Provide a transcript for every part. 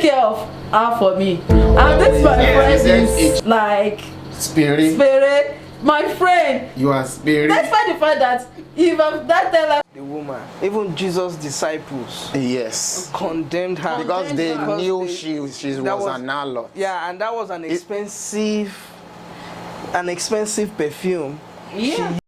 care of her for me. And this my friend is like spirit. My friend. You are spirit. Despite the fact that if that tell her the woman, even Jesus' disciples, yes, condemned her because they knew she was an harlot. Yeah, and that was an expensive perfume. Yeah.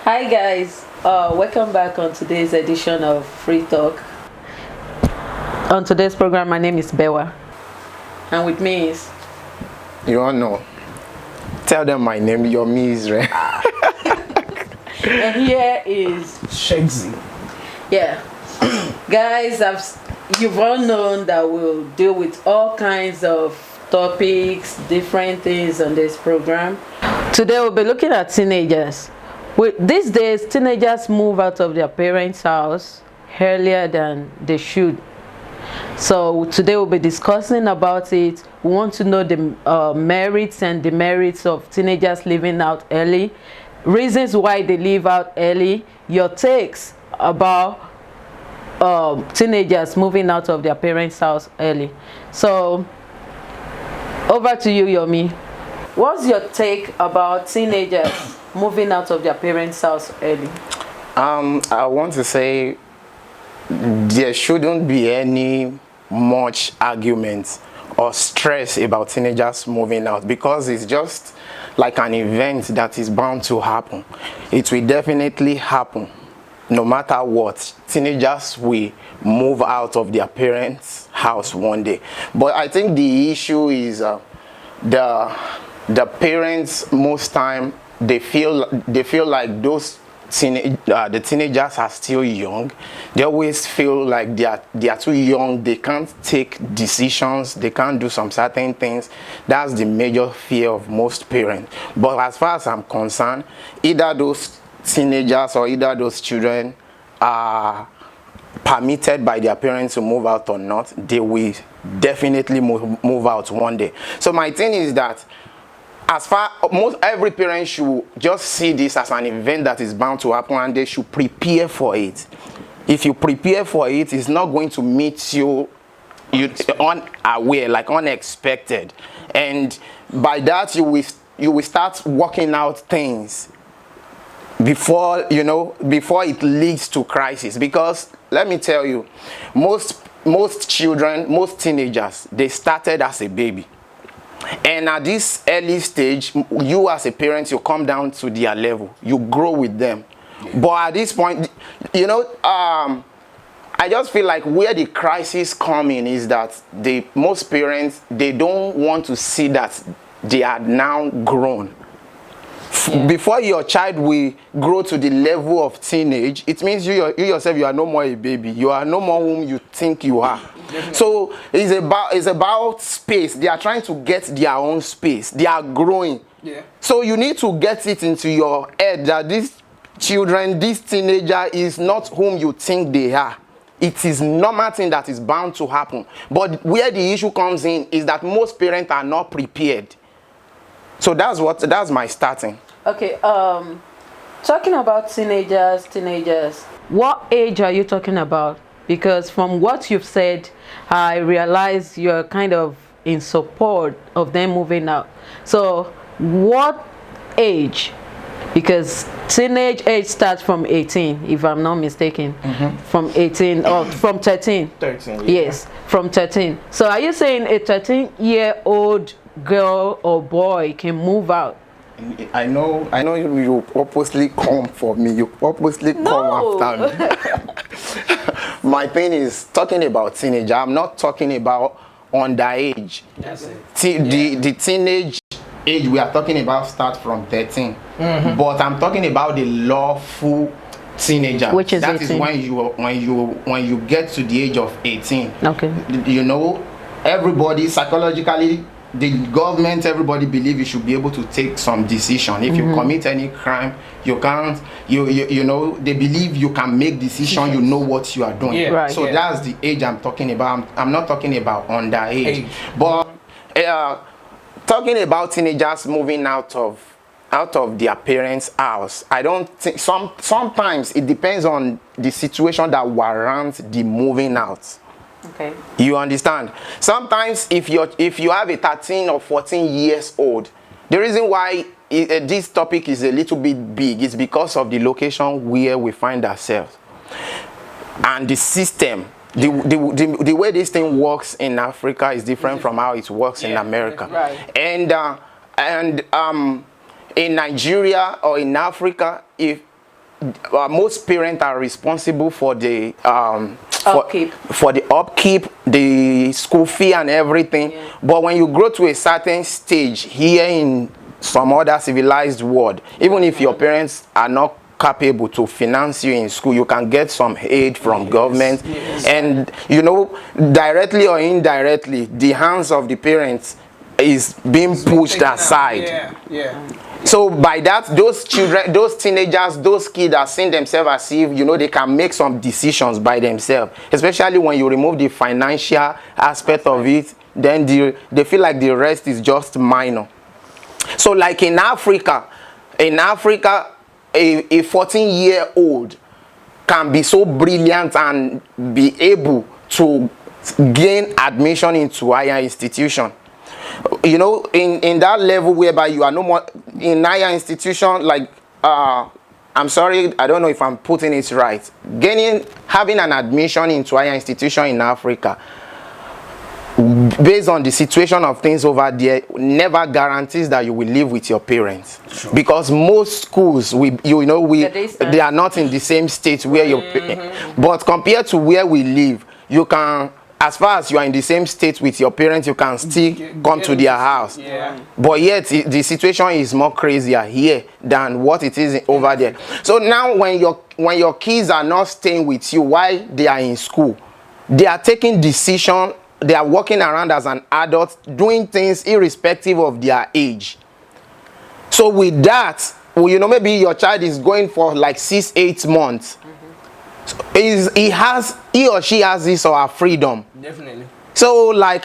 Hi guys, welcome back on today's edition of Free Talk. On today's program, my name is Bewa, and with me is... You all know. Tell them my name, your me is right. And here is... Shanksy. Yeah. Guys, you've all known that we'll deal with all kinds of topics, different things on this program. Today we'll be looking at teenagers. These days, teenagers move out of their parents' house earlier than they should. So today we'll be discussing about it. We want to know the merits and demerits of teenagers leaving out early, reasons why they leave out early, your takes about teenagers moving out of their parents' house early. So over to you, Yomi. What's your take about teenagers moving out of their parents' house early? I want to say there shouldn't be any much argument or stress about teenagers moving out, because it's just like an event that is bound to happen. It will definitely happen no matter what. Teenagers will move out of their parents' house one day. But I think the issue is the parents, most time they feel like the teenagers are still young. They always feel like they are too young. They can't take decisions. They can't do some certain things. That's the major fear of most parents. But as far as I'm concerned, either those teenagers or either those children are permitted by their parents to move out or not, they will definitely move out one day. So my thing is that every parent should just see this as an event that is bound to happen, and they should prepare for it. If you prepare for it, it's not going to meet you unaware, like unexpected, and by that you will start working out things before it leads to crisis. Because let me tell you, most children, most teenagers, they started as a baby. And at this early stage, you as a parent, you come down to their level. You grow with them. Yeah. But at this point, I just feel like where the crisis come in is that most parents, they don't want to see that they are now grown. Yeah. Before your child will grow to the level of teenage, it means you yourself, you are no more a baby. You are no more whom you think you are. So it's about space. They are trying to get their own space. They are growing. Yeah. So you need to get it into your head that this teenager is not whom you think they are. It is normal thing that is bound to happen. But where the issue comes in is that most parents are not prepared. So that's my starting. Okay, talking about teenagers, what age are you talking about? Because from what you've said, I realize you're kind of in support of them moving out. So what age? Because teenage age starts from 18, if I'm not mistaken. Mm-hmm. From 18 or from 13. 13. Yeah. Yes, from 13. So are you saying a 13-year-old girl or boy can move out? I know you purposely come for me. You purposely come after me. My thing is talking about teenager. I'm not talking about underage. That's it. The teenage age we are talking about starts from 13. Mm-hmm. But I'm talking about the lawful teenager. Which is that 18. is when you get to the age of 18. Okay. You know, everybody psychologically, the government, everybody believe you should be able to take some decision. If you commit any crime, you can't. You know, they believe you can make decision. You know what you are doing. Yeah. Right. So that's the age I'm talking about. I'm not talking about underage. Age. But talking about teenagers moving out of their parents' house, I don't think sometimes it depends on the situation that warrants the moving out. Okay. You understand? Sometimes if you have a 13 or 14 years old, the reason why this topic is a little bit big is because of the location where we find ourselves and the system. The way this thing works in Africa is different from how it works in America. Right. And in Nigeria or in Africa, if most parents are responsible for the Upkeep. for the upkeep, the school fee and everything. Yeah. But when you grow to a certain stage here in some other civilized world, even if your parents are not capable to finance you in school, you can get some aid from government. Yes. And you know, directly or indirectly, the hands of the parents is being pushed aside. Yeah. So by that, those children, those teenagers, those kids are seeing themselves as if, you know, they can make some decisions by themselves. Especially when you remove the financial aspect of it, then they feel like the rest is just minor. So like in Africa, a 14-year-old can be so brilliant and be able to gain admission into higher institution. You know, in that level whereby you are no more in higher institution, like I'm sorry, I don't know if I'm putting it right. Having an admission into higher institution in Africa, based on the situation of things over there, never guarantees that you will live with your parents. Sure. Because most schools, they are not in the same state where but compared to where we live, you can. As far as you are in the same state with your parents, you can still come to their house. Yeah. But yet, the situation is more crazier here than what it is over there. So now, when your kids are not staying with you while they are in school, they are taking decisions. They are walking around as an adult, doing things irrespective of their age. So with that, you know, maybe your child is going for like 6-8 months. So he or she has this or her freedom. Definitely. So like,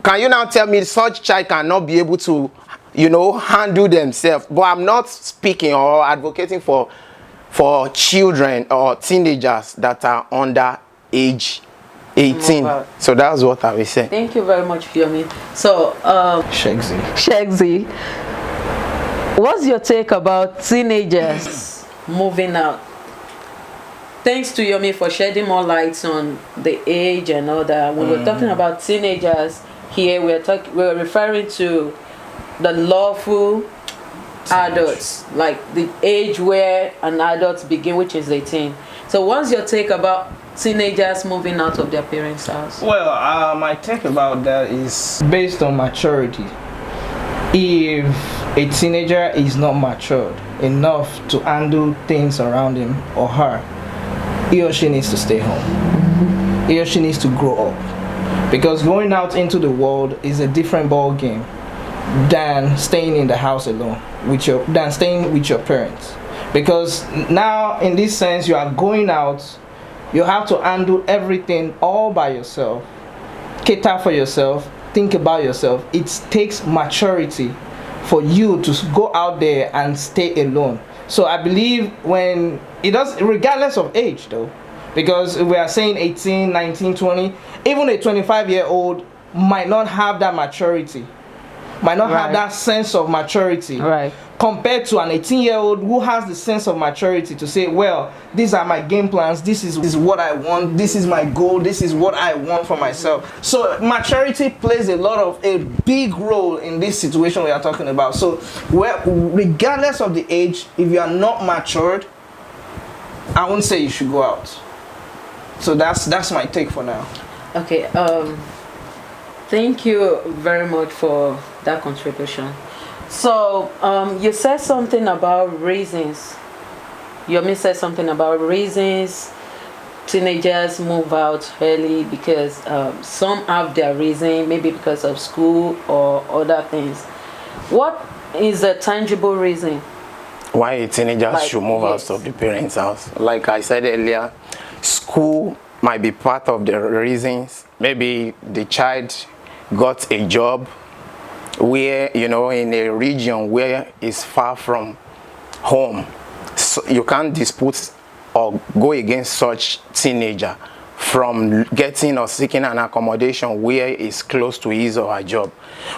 can you now tell me such child cannot be able to, you know, handle themselves? But I'm not speaking or advocating for children or teenagers that are under age 18. So that's what I will say. Thank you very much, Yomi. So Shanksy, what's your take about teenagers moving out? Thanks to Yomi for shedding more lights on the age and all that. When we're talking about teenagers here, we're referring to the lawful adults, like the age where an adult begin, which is 18. So what's your take about teenagers moving out of their parents' house? Well, my take about that is based on maturity. If a teenager is not matured enough to handle things around him or her, he or she needs to stay home. He or she needs to grow up, because going out into the world is a different ball game than staying in the house alone than staying with your parents. Because now, in this sense, you are going out, you have to handle everything all by yourself, cater for yourself, think about yourself. It takes maturity for you to go out there and stay alone. So I believe when it does, regardless of age though, because we are saying 18, 19, 20, even a 25-year-old might not have that maturity, might not have that sense of maturity, compared to an 18-year-old who has the sense of maturity to say, well, these are my game plans, this is what I want, this is my goal, this is what I want for myself. So maturity plays a big role in this situation we are talking about. So regardless of the age, if you are not matured, I won't say you should go out. So that's my take for now. Okay, thank you very much for that contribution. So you said something about reasons Yomi said something about reasons teenagers move out early because some have their reason, maybe because of school or other things. What is a tangible reason why a teenager should move out of the parents' house? Like I said earlier, school might be part of the reasons. Maybe the child got a job where, you know, in a region where it's far from home. So you can't dispute or go against such teenager from getting or seeking an accommodation where it's close to his or her job.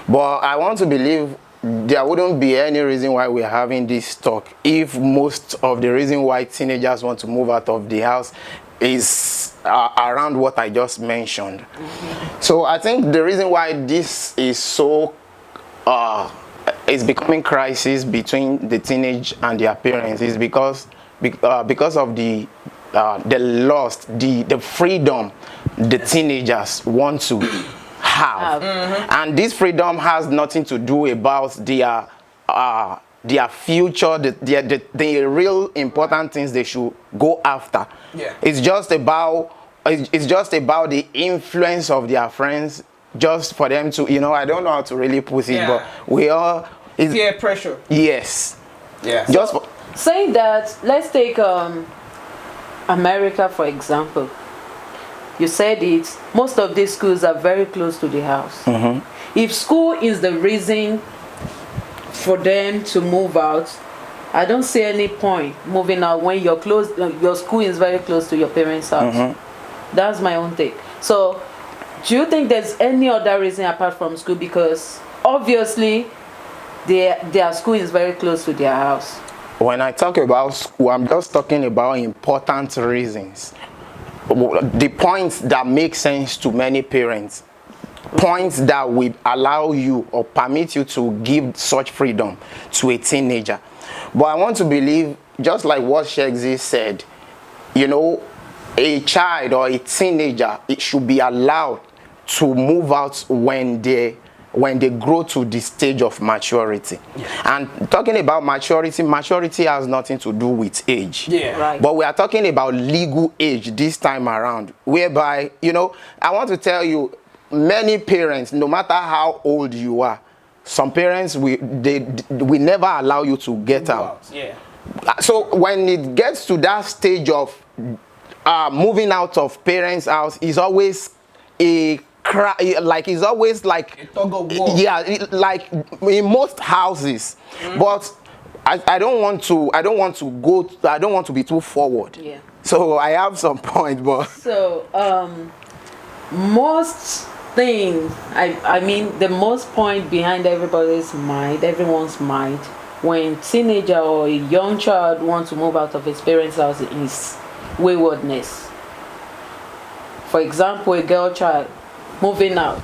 But I want to believe there wouldn't be any reason why we're having this talk if most of the reason why teenagers want to move out of the house is around what I just mentioned. So I think the reason why this is so is becoming crisis between the teenage and their parents is because of the loss, the freedom the teenagers want to have. And this freedom has nothing to do about their future, the real important things they should go after. It's just about the influence of their friends, just for them to, you know, I don't know how to really put it, but we all peer pressure. Yes. Just saying that, let's take America for example. You said it, most of these schools are very close to the house. If school is the reason for them to move out, I don't see any point moving out when your school is very close to your parents' house. That's my own take. So do you think there's any other reason apart from school? Because obviously their school is very close to their house. When I talk about school, I'm just talking about important reasons. The points that make sense to many parents. Points that will allow you or permit you to give such freedom to a teenager. But I want to believe, just like what Shanksy said, you know, a child or a teenager, it should be allowed to move out when they grow to the stage of maturity. And talking about maturity has nothing to do with age. But we are talking about legal age this time around, whereby, you know, I want to tell you, many parents, no matter how old you are, some parents we never allow you to get out. So when it gets to that stage of moving out of parents' house, is always a it's always like a tug of war. Like in most houses. But I don't want to be too forward. So I have some point, but so most things, I mean the most point behind everyone's mind when teenager or a young child wants to move out of his parents' house is waywardness. For example, a girl child moving out,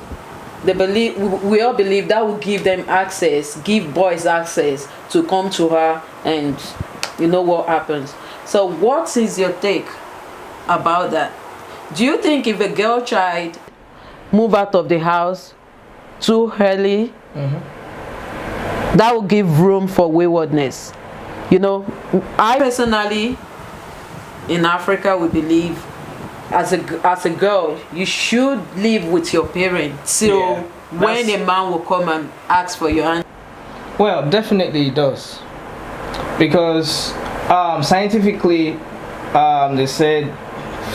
we all believe that will give them access, give boys access to come to her, and you know what happens. So what is your take about that? Do you think if a girl child move out of the house too early, that will give room for waywardness? You know, I personally, in Africa, we believe as a girl, you should live with your parents till when a man will come and ask for your hand. Well, definitely it does, because scientifically, they said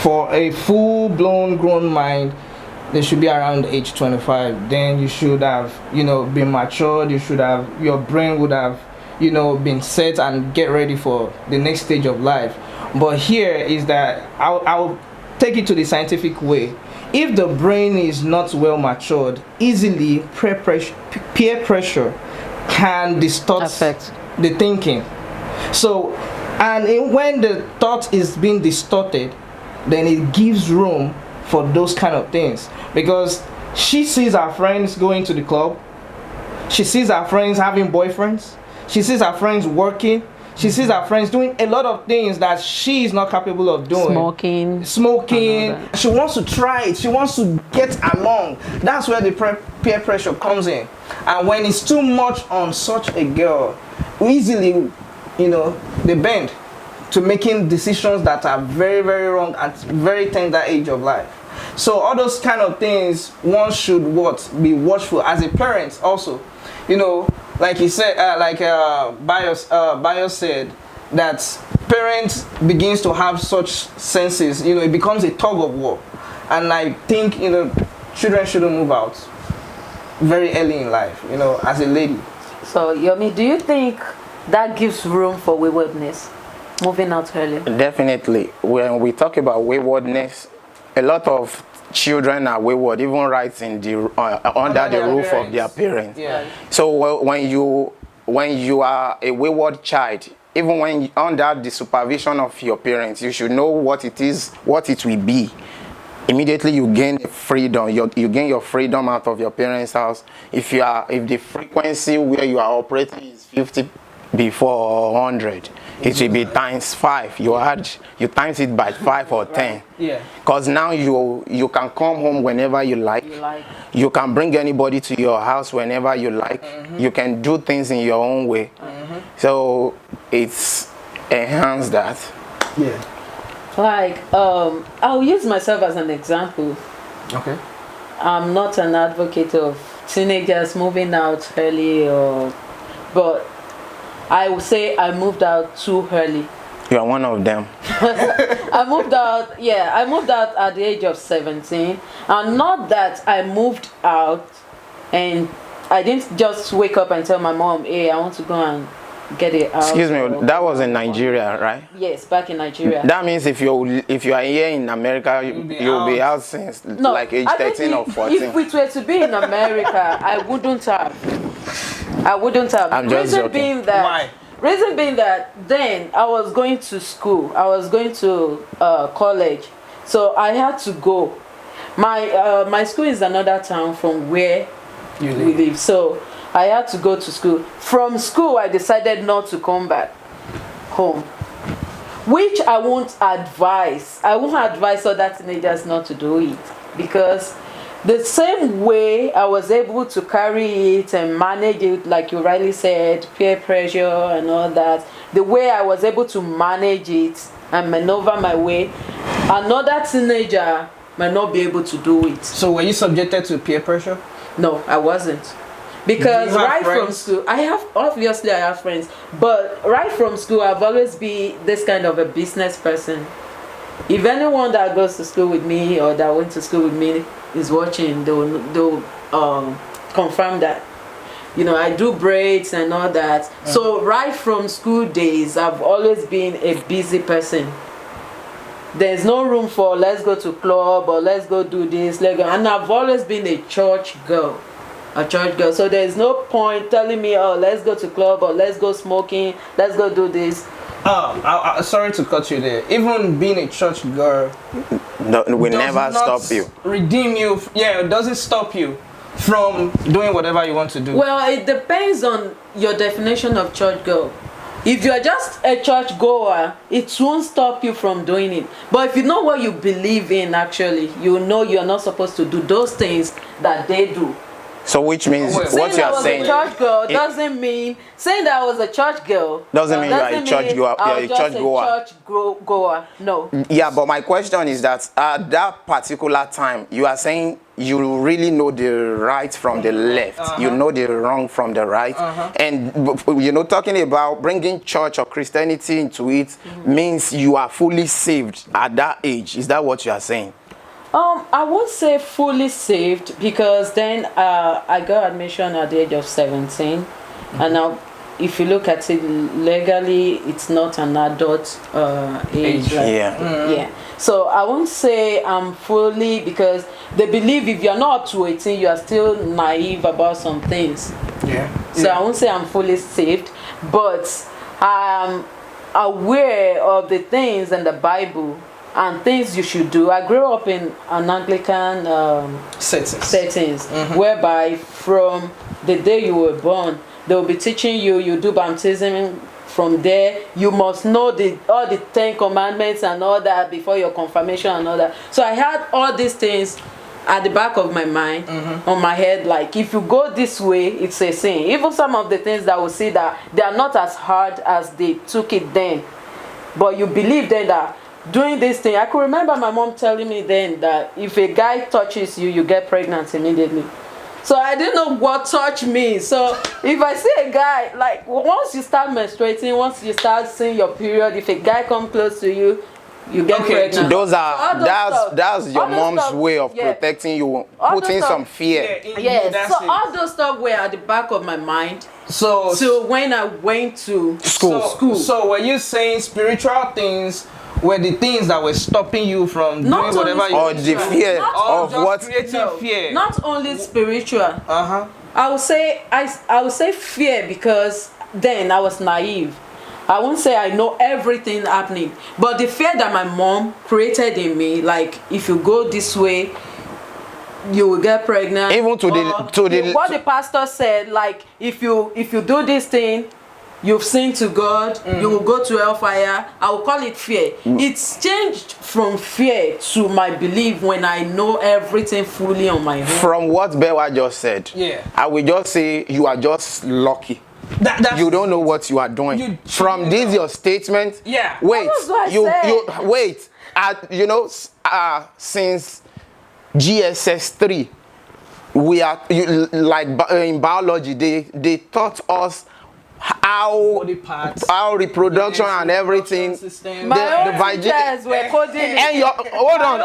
for a full-blown grown mind, they should be around age 25. Then you should have, you know, been matured. You should have, your brain would have, you know, been set and get ready for the next stage of life. But here is that I'll take it to the scientific way. If the brain is not well matured, easily peer pressure can distort the thinking. So, and when the thought is being distorted, then it gives room for those kind of things. Because she sees her friends going to the club, she sees her friends having boyfriends, she sees her friends working, she sees her friends doing a lot of things that she is not capable of doing. Smoking. She wants to try it. She wants to get along. That's where the peer pressure comes in. And when it's too much on such a girl, easily, you know, they bend. to making decisions that are very, very wrong at very tender age of life. So all those kind of things, one should be watchful as a parent also. You know, like he said, Bios said, that parents begins to have such senses, you know, it becomes a tug of war. And I think, you know, children shouldn't move out very early in life, you know, as a lady. So, Yomi, do you think that gives room for waywardness, moving out early? Definitely. When we talk about waywardness, a lot of children are wayward, even right in the under the roof of their parents. Yeah. So when you are a wayward child, even when under the supervision of your parents, you should know what it is, what it will be. Immediately you gain freedom. You gain your freedom out of your parents' house. If the frequency where you are operating is 50 before 100, it will be times 5. You times it by 5 or 10. Yeah. Because now you can come home whenever you like. You can bring anybody to your house whenever you like. You can do things in your own way. So it's enhanced that. Yeah. Like, I'll use myself as an example. Okay. I'm not an advocate of teenagers moving out early, but I would say I moved out too early. You are one of them. I moved out at the age of 17. And not that I moved out and I didn't just wake up and tell my mom, hey, I want to go and get it out. Excuse me, that was in Nigeria, right? Yes, back in Nigeria. That means if you are here in America, you'll be out since like age 13 or 14. If it were to be in America, I wouldn't have. I'm just joking. Why? Reason being that then I was going to school. I was going to college. So I had to go. My school is another town from where we live. So I had to go to school. From school, I decided not to come back home, which I won't advise. I won't advise other teenagers not to do it, because the same way I was able to carry it and manage it, like you rightly said, peer pressure and all that, the way I was able to manage it and maneuver my way, another teenager might not be able to do it. So were you subjected to peer pressure? No, I wasn't. Because right from school, I have friends, but right from school, I've always been this kind of a business person. If anyone that goes to school with me or that went to school with me is watching, they'll confirm that. You know, I do braids and all that. So right from school days, I've always been a busy person. There's no room for let's go to club or let's go do this, and I've always been a church girl. So there's no point telling me, oh, let's go to club or let's go smoking, let's go do this. Sorry to cut you there. Even being a church girl, we never stop you. Redeem you. Yeah, it doesn't stop you from doing whatever you want to do. Well, it depends on your definition of church girl. If you are just a church goer, it won't stop you from doing it. But if you know what you believe in, actually, you know you are not supposed to do those things that they do. So which means what you are saying? Saying I was a church girl doesn't mean saying that I was a church girl doesn't mean you are a church goer. You're a church goer. No. Yeah, but my question is that at that particular time, you are saying you really know the right from the left. You know the wrong from the right. And you know, talking about bringing church or Christianity into it means you are fully saved at that age. Is that what you are saying? I won't say fully saved, because then I got admission at the age of 17, and now if you look at it legally, it's not an adult age. Yeah. So I won't say I'm fully, because they believe if you're not up to 18, you are still naive about some things. So I won't say I'm fully saved, but I'm aware of the things in the Bible and things you should do. I grew up in an Anglican settings whereby from the day you were born, they will be teaching you do baptism. From there, you must know all the 10 commandments and all that before your confirmation and all that. So I had all these things at the back of my mind, on my head, like if you go this way, it's a sin. Even some of the things that we see that they are not as hard as they took it then. but you believe then that doing this thing. I could remember my mom telling me then that if a guy touches you, you get pregnant immediately. So I didn't know what touch means. So if I see a guy, like once you start menstruating, once you start seeing your period, if a guy come close to you, you get pregnant. Those are so that's your mom's way of protecting you, putting some fear. Yes. So all those stuff were at the back of my mind. So when I went to school. So were you saying spiritual things were the things that were stopping you from doing whatever you or the fear of what? Fear. Not only spiritual. I would say fear, because then I was naive. I won't say I know everything happening, but the fear that my mom created in me, like if you go this way, you will get pregnant. Even to what the pastor said, like if you do this thing, you've sinned to God, you will go to hellfire. I will call it fear. It's changed from fear to my belief when I know everything fully on my own. From what Bewa just said, I will just say you are just lucky. You don't know what you are doing. From this your statement. Wait, wait. You know, since GSS 3, we are like in biology. They taught us how reproduction and everything. My own teachers were coding it. And hold on.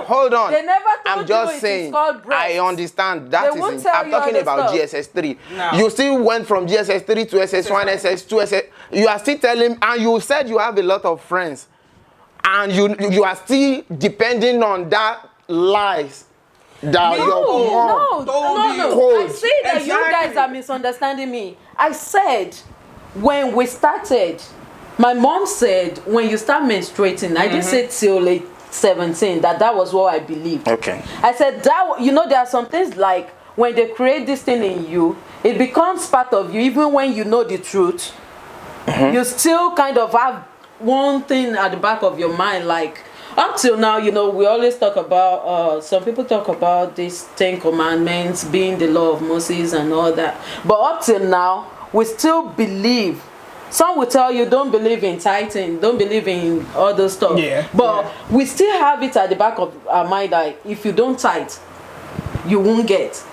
Hold on. They never told I'm just you saying. It's called breast. I understand that is. I'm talking about GSS 3. No. You still went from GSS 3 to SS1, SS2, SS. You are still telling, and you said you have a lot of friends, and you are still depending on that lies. No. I see that Exactly. you guys are misunderstanding me. I said when we started, my mom said when you start menstruating, I didn't say till like 17 that was what I believed. Okay. I said that, you know, there are some things like when they create this thing in you, it becomes part of you. Even when you know the truth, you still kind of have one thing at the back of your mind, like up till now, you know, we always talk about, some people talk about these 10 commandments being the law of Moses and all that. But up till now, we still believe. Some will tell you don't believe in tithing, don't believe in all those stuff. But we still have it at the back of our mind that if you don't tithe, you won't get.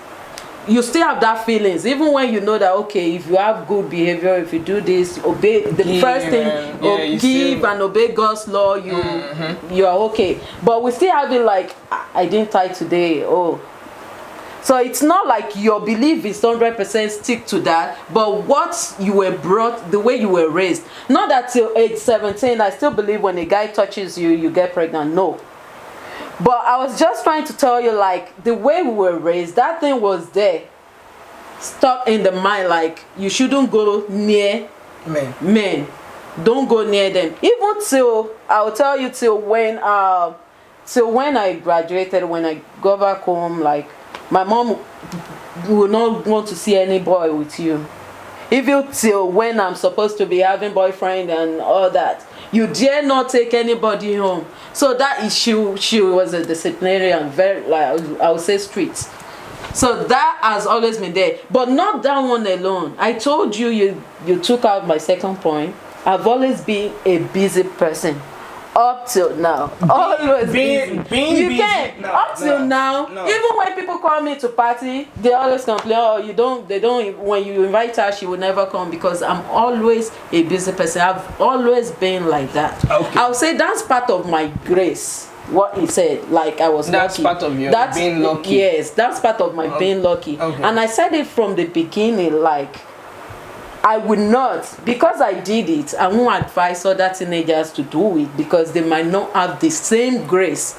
You still have that feelings, even when you know that, okay, if you have good behavior, if you do this, obey the first thing, give and obey God's law, you are okay. But we still have it like, I didn't tithe today. So it's not like your belief is 100% stick to that, but what you were brought, the way you were raised. Not that till age 17, I still believe when a guy touches you, you get pregnant. No. But I was just trying to tell you, like, the way we were raised, that thing was there, stuck in the mind, like, you shouldn't go near men. Don't go near them. Even till, I'll tell you, till when I graduated, when I go back home, like, my mom will not want to see any boy with you. Even till when I'm supposed to be having boyfriend and all that, you dare not take anybody home. So that is she was a disciplinarian, very, like, I would say, strict. So that has always been there, but not that one alone. I told you, you took out my second point. I've always been a busy person. Up till now, always busy. Up till now, even when people call me to party, they always complain, when you invite her, she will never come, because I'm always a busy person. I've always been like that. Okay. I would say that's part of my grace. What he said, like I was that's lucky. Part of your being lucky. Yes, that's part of my being lucky. Okay. And I said it from the beginning, like, I would not, because I did it, I won't advise other teenagers to do it, because they might not have the same grace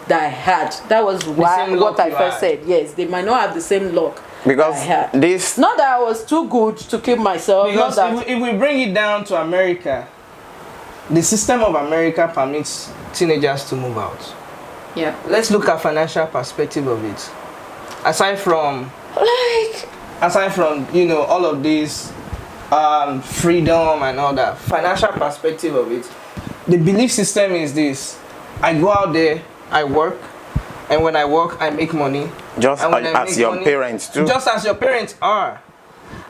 that I had. That was what I first said. Yes, they might not have the same luck. Because I had. Not that I was too good to keep myself. Because if we bring it down to America, the system of America permits teenagers to move out. Yeah. Let's look at financial perspective of it. Aside from you know, all of these freedom and all that, financial perspective of it, the belief system is this: I go out there, I work, and when I work, I make money. Just as your parents do. Just as your parents are.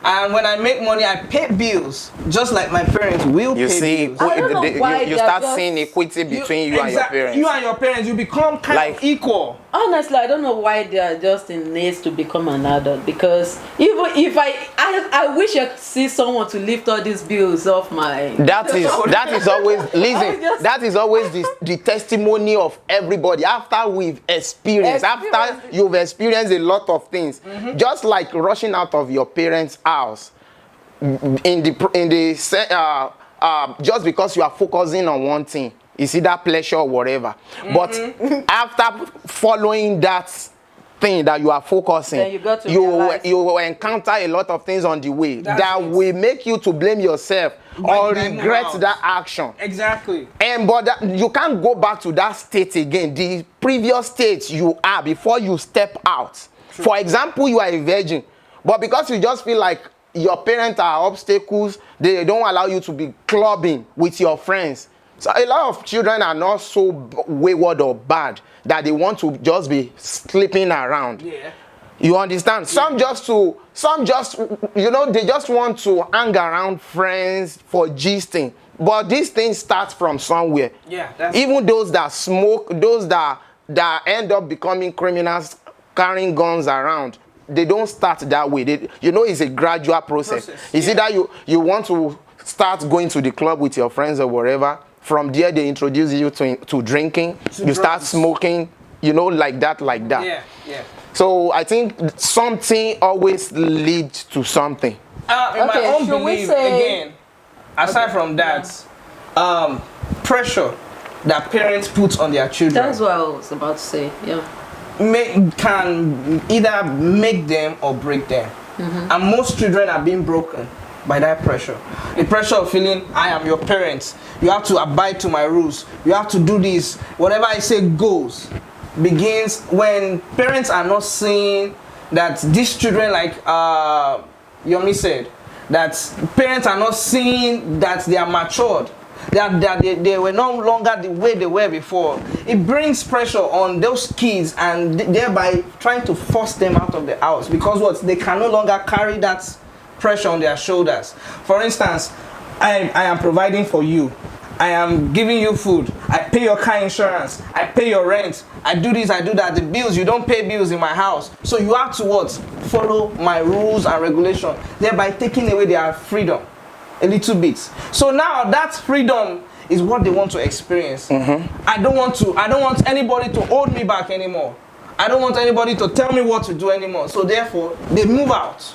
And when I make money, I pay bills, just like my parents will You pay see, bills. I don't know why you they are start just- seeing equity between you and your parents. You and your parents, you become kind Like- of equal. Honestly, I don't know why they are just in needs to become an adult, because even if I wish I could see someone to lift all these bills off my. That is always listen. just- That is always the testimony of everybody. After we've experienced, after you've experienced a lot of things, just like rushing out of your parents' house, just because you are focusing on one thing, is either pleasure or whatever. But after following that thing that you are focusing, Then you got to realize- you will encounter a lot of things on the way That's that it. will make you to blame yourself or Blame regret out. that action. Exactly. But you can't go back to that state again, the previous state you are before you step out. For example, you are a virgin, but because you just feel like your parents are obstacles, they don't allow you to be clubbing with your friends. So a lot of children are not so wayward or bad that they want to just be sleeping around. Yeah. You understand? Some just they just want to hang around friends for gisting. But these things start from somewhere. Yeah, that's Even those that smoke, those that end up becoming criminals, carrying guns around, they don't start that way. It's a gradual process. It's either you want to start going to the club with your friends or whatever. From there, they introduce you to drinking. You start smoking, like that. Yeah, yeah. So I think something always leads to something. In my own should we belief, say- again, aside from that, pressure that parents put on their children That's what I was about to say. Yeah. can either make them or break them. And most children are being broken by that pressure. The pressure of feeling, I am your parents. You have to abide to my rules. You have to do this. Whatever I say goes. Begins when parents are not seeing that these children, like Yomi said, that parents are not seeing that they are matured. That they were no longer the way they were before. It brings pressure on those kids and thereby trying to force them out of the house, because what, they can no longer carry that pressure on their shoulders. For instance, I am providing for you. I am giving you food. I pay your car insurance. I pay your rent. I do this, I do that. The bills, you don't pay bills in my house. So you have to what? Follow my rules and regulations, thereby taking away their freedom a little bit. So now that freedom is what they want to experience. I don't want anybody to hold me back anymore. I don't want anybody to tell me what to do anymore. So therefore, they move out.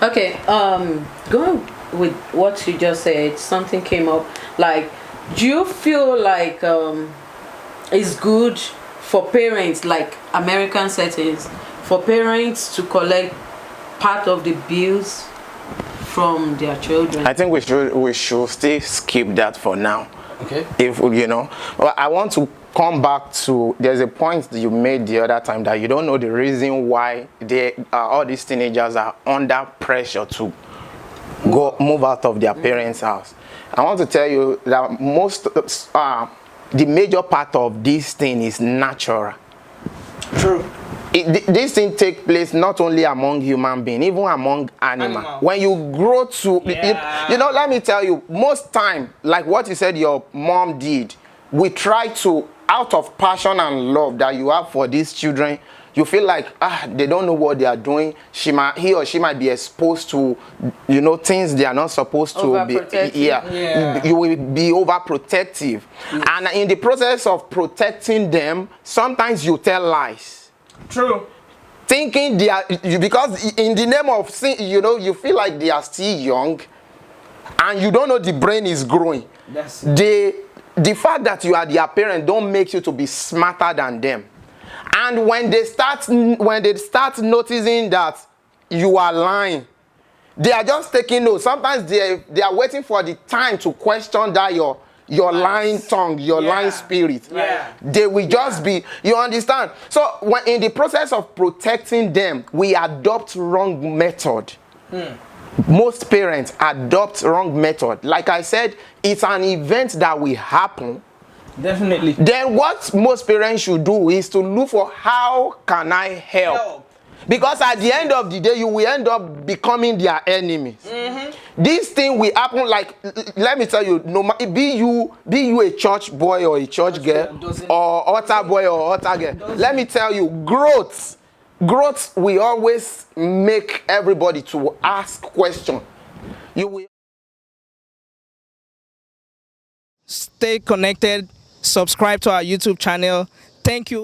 Okay, going with what you just said, something came up. Like, do you feel like it's good for parents, like American settings, for parents to collect part of the bills from their children? I think we should still skip that for now. Okay. If well, I want to come back to, there's a point that you made the other time that you don't know the reason why all these teenagers are under pressure to move out of their parents' house. I want to tell you that the major part of this thing is natural. True. This thing takes place not only among human beings, even among animals. When you grow to, let me tell you, most time, like what you said your mom did, we try to, out of passion and love that you have for these children, you feel like, they don't know what they are doing. He or she might be exposed to, things they are not supposed to be. You will be overprotective. And in the process of protecting them, sometimes you tell lies. True. Thinking they are, because in the name of sin, you feel like they are still young, and you don't know the brain is growing. That's it. The fact that you are their parent don't make you to be smarter than them. And when they start noticing that you are lying, they are just taking notes. Sometimes they are waiting for the time to question that your lying tongue, your lying spirit. Yeah. They will just be, you understand? So when in the process of protecting them, we adopt wrong method. Most parents adopt wrong method. Like I said, it's an event that will happen. Definitely. Then what most parents should do is to look for how can I help? Because at the end of the day, you will end up becoming their enemies. This thing will happen. Like, let me tell you, be you a church boy or a church girl, or altar boy or altar girl. Let me tell you, growth will always make everybody to ask questions. You will stay connected. Subscribe to our YouTube channel. Thank you.